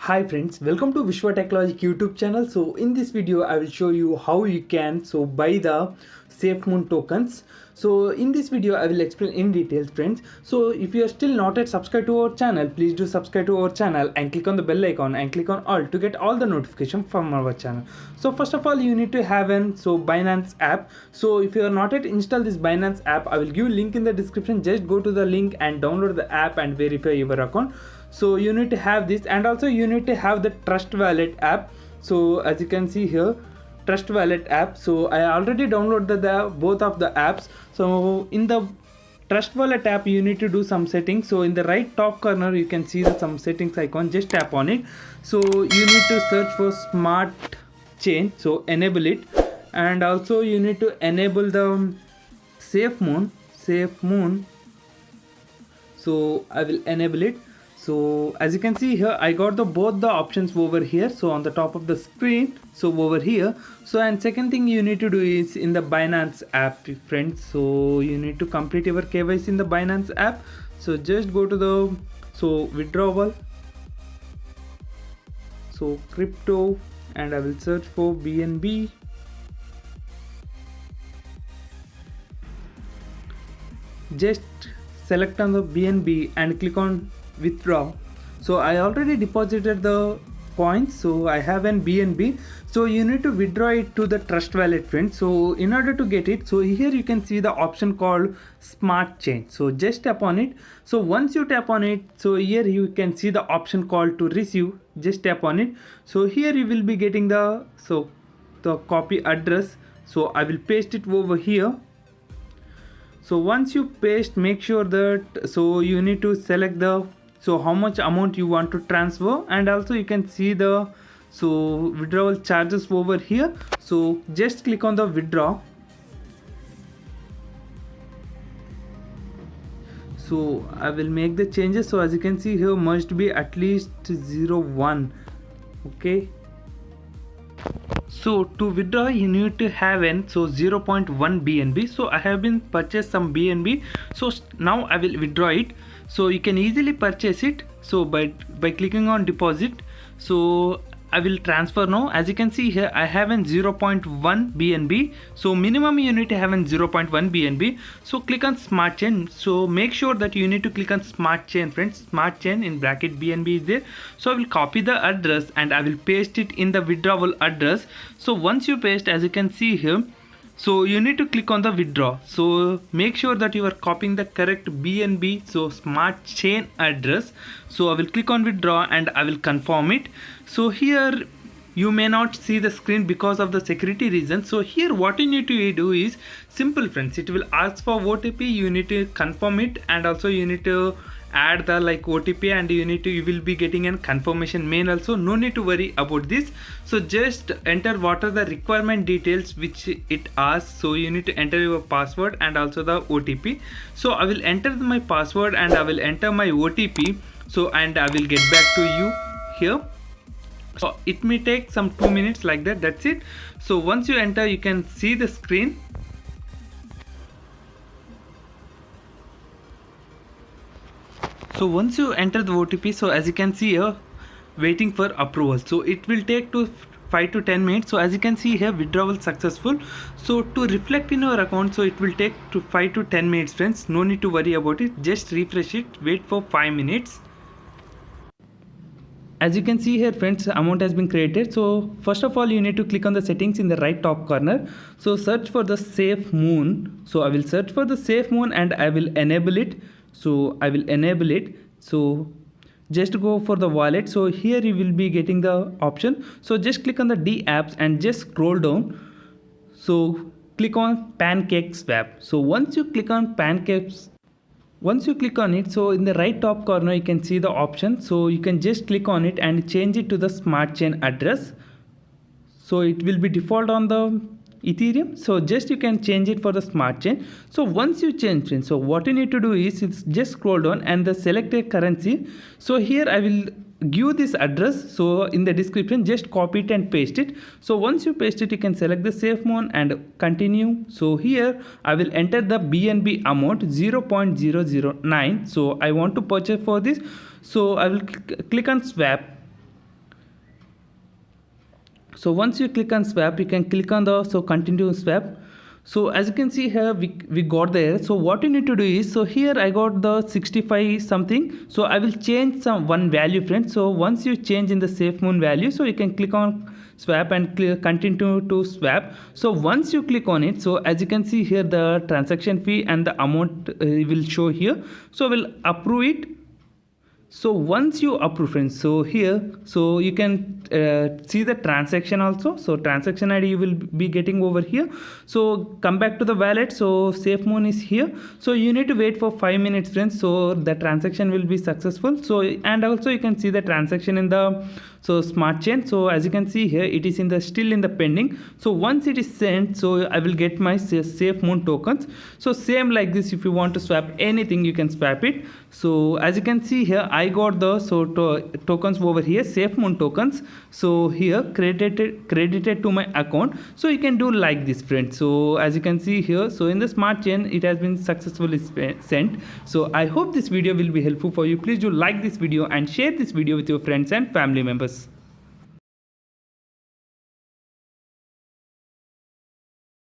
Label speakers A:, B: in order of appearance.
A: Hi friends, welcome to Vishwa Technologic YouTube channel. So in this video I will show you how you can buy the SafeMoon tokens. So in this video I will explain in details friends. So if you are still not yet subscribed to our channel, please do subscribe to our channel and click on the bell icon and click on all to get all the notification from our channel. So first of all you need to have an Binance app. So if you are not yet installed this Binance app, I will give link in the description. Just go to the link and download the app and verify your account. So you need to have this, and also you need to have the Trust Wallet app. So as you can see here, Trust Wallet app. So I already downloaded both of the apps. So in the Trust Wallet app you need to do some settings. So in the right top corner you can see some settings icon. Just tap on it. So you need to search for smart chain, so enable it, and also you need to enable the SafeMoon. So I will enable it. So as you can see here, I got both the options over here. So on the top of the screen, so over here. So and second thing you need to do is in the Binance app friends. So you need to complete your KYC in the Binance app. So just go to the withdrawal, so crypto, and I will search for BNB. Just select on the BNB and click on withdraw. So I already deposited the coins, so I have an BNB. So you need to withdraw it to the Trust Wallet friends. So in order to get it, so here you can see the option called smart chain. So just tap on it. So once you tap on it, so here you can see the option called to receive. Just tap on it. So here you will be getting the copy address. So I will paste it over here. So once you paste, make sure that you need to select the how much amount you want to transfer, and also you can see the withdrawal charges over here. So just click on the withdraw. So I will make the changes. So as you can see here, must be at least 0.1. okay. So to withdraw you need to have 0.1 BNB. So I have been purchased some BNB. So now I will withdraw it. So you can easily purchase it. So by clicking on deposit, so I will transfer now. As you can see here, I have 0.1 BNB. So minimum you need to have 0.1 BNB. So click on smart chain. So make sure that you need to click on smart chain friends. Smart chain in bracket BNB is there. So I will copy the address and I will paste it in the withdrawal address. So once you paste, as you can see here, so you need to click on the withdraw. So make sure that you are copying the correct BNB, so smart chain address. So I will click on withdraw and I will confirm it. So here you may not see the screen because of the security reasons. So here what you need to do is simple friends. It will ask for OTP. You need to confirm it, and also you need to add the OTP, and you will be getting a confirmation mail also. No need to worry about this. So just enter what are the requirement details which it asks. So you need to enter your password and also the OTP. So I will enter my password and I will enter my OTP. So and I will get back to you here. So it may take some 2 minutes like that. That's it. So once you enter, you can see the screen. So once you enter the OTP, so as you can see here, waiting for approval. So it will take 5 to 10 minutes. So as you can see here, withdrawal successful. So to reflect in your account, so it will take 5 to 10 minutes friends. No need to worry about it. Just refresh it, wait for 5 minutes. As you can see here friends, amount has been created. So first of all you need to click on the settings in the right top corner. So search for the SafeMoon. So I will search for the SafeMoon and I will enable it. So I will enable it. So just go for the wallet. So here you will be getting the option. So just click on the D apps and just scroll down. So click on PancakeSwap. So once you click on once you click on it, so in the right top corner you can see the option. So you can just click on it and change it to the smart chain address. So it will be default on the Ethereum. So just you can change it for the smart chain. So once you change it, so what you need to do is just scroll down and the select a currency. So here I will give this address. So in the description, just copy it and paste it. So once you paste it, you can select the SafeMoon and continue. So here I will enter the BNB amount 0.009. So I want to purchase for this. So I will click on swap. So once you click on swap, you can click on the continue swap. So as you can see here, we got there. So what you need to do is, so here I got the 65 something, so I will change some one value, friends. So once you change in the SafeMoon value, so you can click on swap and continue to swap. So once you click on it, so as you can see here, the transaction fee and the amount will show here. So we'll approve it. So once you approve, friends, so here, so you can see the transaction also. So transaction ID you will be getting over here. So come back to the wallet. So SafeMoon is here. So you need to wait for 5 minutes, friends, so the transaction will be successful. So and also you can see the transaction in the smart chain. So as you can see here, it is in the still in the pending. So once it is sent, so I will get my SafeMoon tokens. So same like this, if you want to swap anything, you can swap it. So as you can see here, I got the tokens over here, SafeMoon tokens. So here credited to my account. So you can do like this, friends. So as you can see here, so in the smart chain, it has been successfully sent. So I hope this video will be helpful for you. Please do like this video and share this video with your friends and family members.